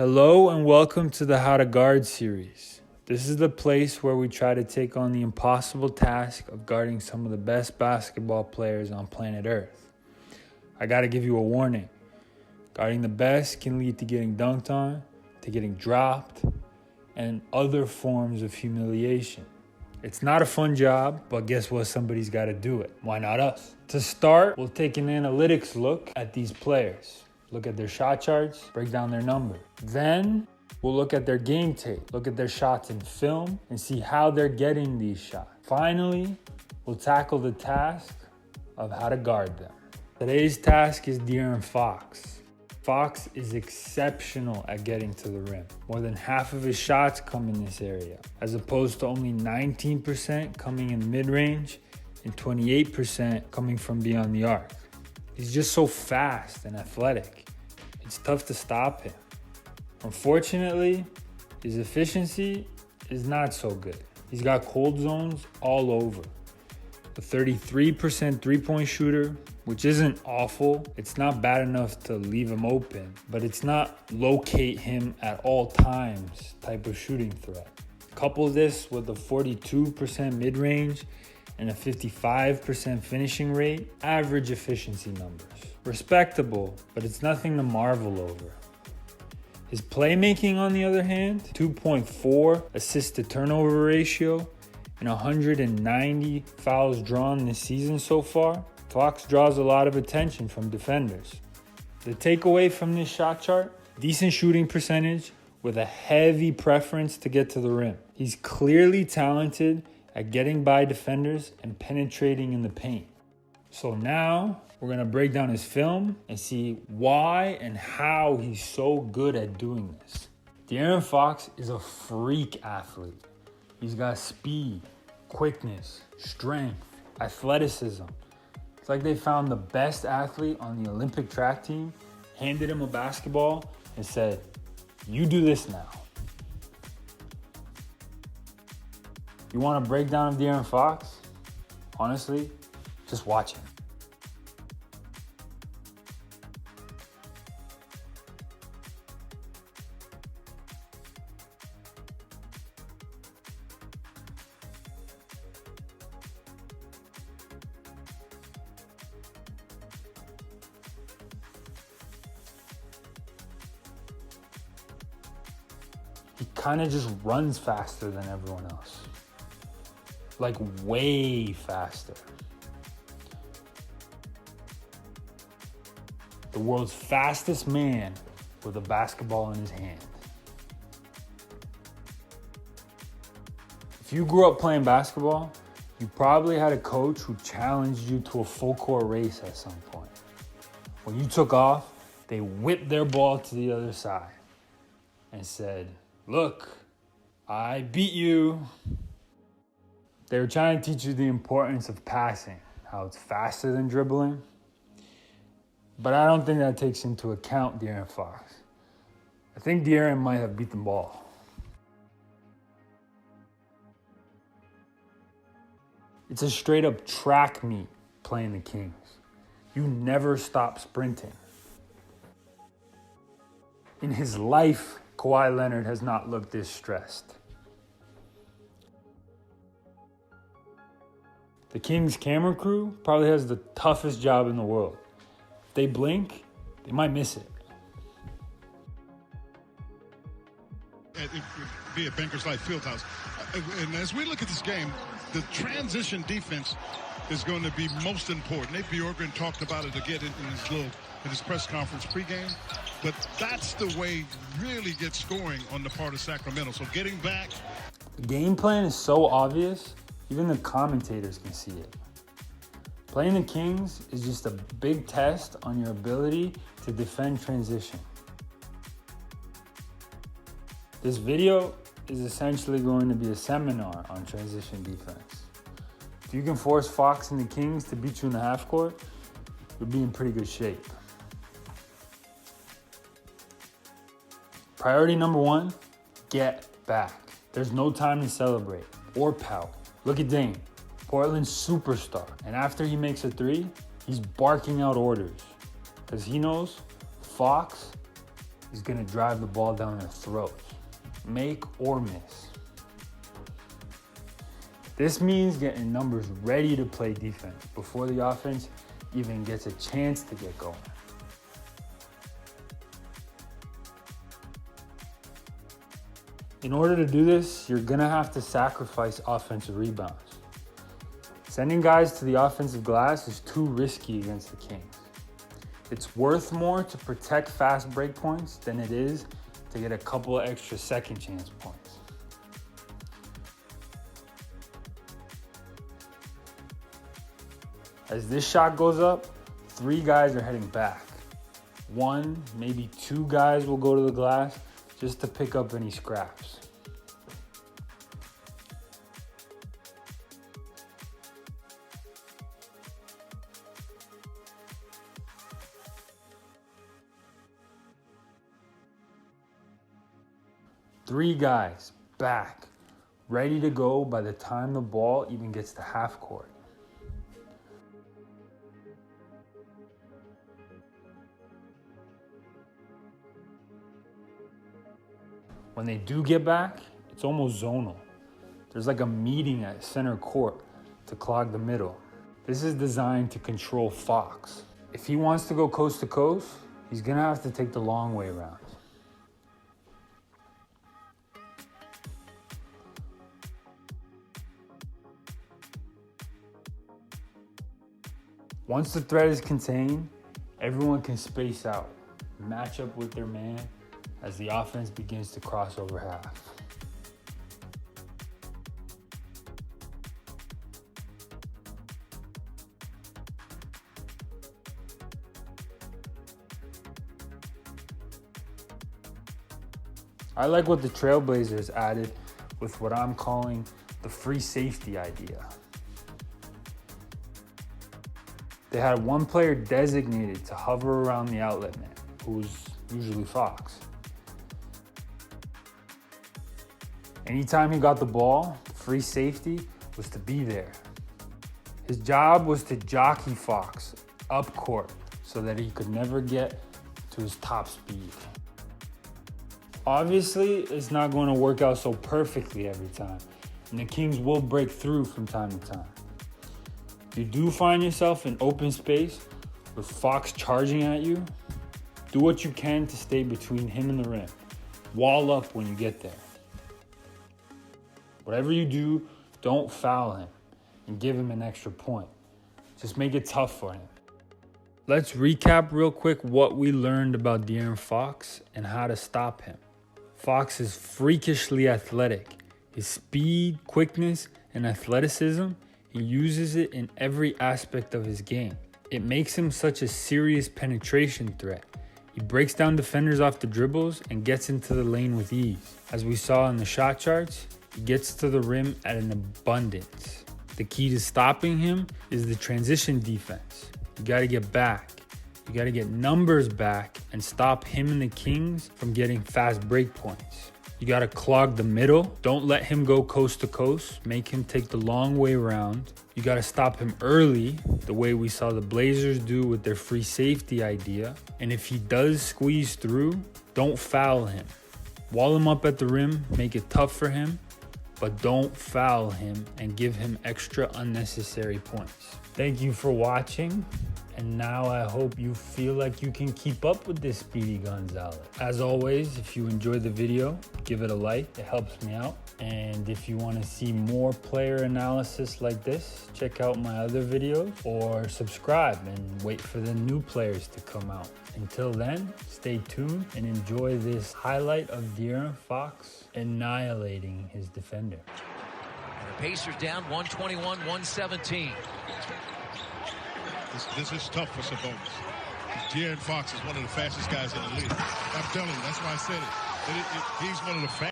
Hello and welcome to the How to Guard series. This is the place where we try to take on the impossible task of guarding some of the best basketball players on planet Earth. I gotta give you a warning. Guarding the best can lead to getting dunked on, to getting dropped, and other forms of humiliation. It's not a fun job, but guess what? Somebody's gotta do it. Why not us? To start, we'll take an analytics look at these players. Look at their shot charts, break down their number. Then we'll look at their game tape, look at their shots in film, and see how they're getting these shots. Finally, we'll tackle the task of how to guard them. Today's task is De'Aaron Fox. Fox is exceptional at getting to the rim. More than half of his shots come in this area, as opposed to only 19% coming in mid-range and 28% coming from beyond the arc. He's just so fast and athletic. It's tough to stop him. Unfortunately, his efficiency is not so good. He's got cold zones all over. A 33% three-point shooter, which isn't awful. It's not bad enough to leave him open, but it's not locate him at all times type of shooting threat. Couple this with a 42% mid-range and a 55% finishing rate, average efficiency numbers. Respectable, but it's nothing to marvel over. His playmaking, on the other hand, 2.4 assist to turnover ratio and 190 fouls drawn this season so far. Fox draws a lot of attention from defenders. The takeaway from this shot chart, decent shooting percentage with a heavy preference to get to the rim. He's clearly talented at getting by defenders and penetrating in the paint. So now we're gonna break down his film and see why and how he's so good at doing this. De'Aaron Fox is a freak athlete. He's got speed, quickness, strength, athleticism. It's like they found the best athlete on the Olympic track team, handed him a basketball, and said, "You do this now." You want a breakdown of De'Aaron Fox? Honestly, just watch him. He kind of just runs faster than everyone else. Like way faster. The world's fastest man with a basketball in his hand. If you grew up playing basketball, you probably had a coach who challenged you to a full court race at some point. When you took off, they whipped their ball to the other side and said, "Look, I beat you." They were trying to teach you the importance of passing, how it's faster than dribbling. But I don't think that takes into account De'Aaron Fox. I think De'Aaron might have beat the ball. It's a straight up track meet playing the Kings. You never stop sprinting. In his life, Kawhi Leonard has not looked this stressed. The Kings camera crew probably has the toughest job in the world. If they blink, they might miss it. Be at Bankers Life Fieldhouse. And as we look at this game, the transition defense is going to be most important. Nate Bjorkgren talked about it again in his press conference pregame. But that's the way really get scoring on the part of Sacramento. So getting back. The game plan is so obvious. Even the commentators can see it. Playing the Kings is just a big test on your ability to defend transition. This video is essentially going to be a seminar on transition defense. If you can force Fox and the Kings to beat you in the half court, you'll be in pretty good shape. Priority number one, get back. There's no time to celebrate or pout. Look at Dame, Portland's superstar. And after he makes a three, he's barking out orders because he knows Fox is going to drive the ball down their throats, make or miss. This means getting numbers ready to play defense before the offense even gets a chance to get going. In order to do this, you're gonna have to sacrifice offensive rebounds. Sending guys to the offensive glass is too risky against the Kings. It's worth more to protect fast break points than it is to get a couple of extra second chance points. As this shot goes up, 3 guys are heading back. 1, maybe 2 guys will go to the glass just to pick up any scraps. Three guys back, ready to go by the time the ball even gets to half court. When they do get back, it's almost zonal. There's like a meeting at center court to clog the middle. This is designed to control Fox. If he wants to go coast to coast, he's gonna have to take the long way around. Once the threat is contained, everyone can space out, match up with their man as the offense begins to cross over half. I like what the Trailblazers added with what I'm calling the free safety idea. They had one player designated to hover around the outlet man, who was usually Fox. Anytime he got the ball, the free safety was to be there. His job was to jockey Fox up court so that he could never get to his top speed. Obviously, it's not going to work out so perfectly every time, and the Kings will break through from time to time. If you do find yourself in open space with Fox charging at you, do what you can to stay between him and the rim. Wall up when you get there. Whatever you do, don't foul him and give him an extra point. Just make it tough for him. Let's recap real quick what we learned about De'Aaron Fox and how to stop him. Fox is freakishly athletic. His speed, quickness, and athleticism, he uses it in every aspect of his game. It makes him such a serious penetration threat. He breaks down defenders off the dribbles and gets into the lane with ease. As we saw in the shot charts, he gets to the rim at an abundance. The key to stopping him is the transition defense. You gotta get back. You gotta get numbers back and stop him and the Kings from getting fast break points. You gotta clog the middle. Don't let him go coast to coast. Make him take the long way around. You gotta stop him early, the way we saw the Blazers do with their free safety idea. And if he does squeeze through, don't foul him. Wall him up at the rim, make it tough for him, but don't foul him and give him extra unnecessary points. Thank you for watching. And now I hope you feel like you can keep up with this Speedy Gonzalez. As always, if you enjoyed the video, give it a like, it helps me out. And if you want to see more player analysis like this, check out my other videos or subscribe and wait for the new players to come out. Until then, stay tuned and enjoy this highlight of De'Aaron Fox annihilating his defender. And the Pacers down 121-117. This is tough for Sabonis. De'Aaron Fox is one of the fastest guys in the league. I'm telling you, that's why I said it. He's one of the fastest.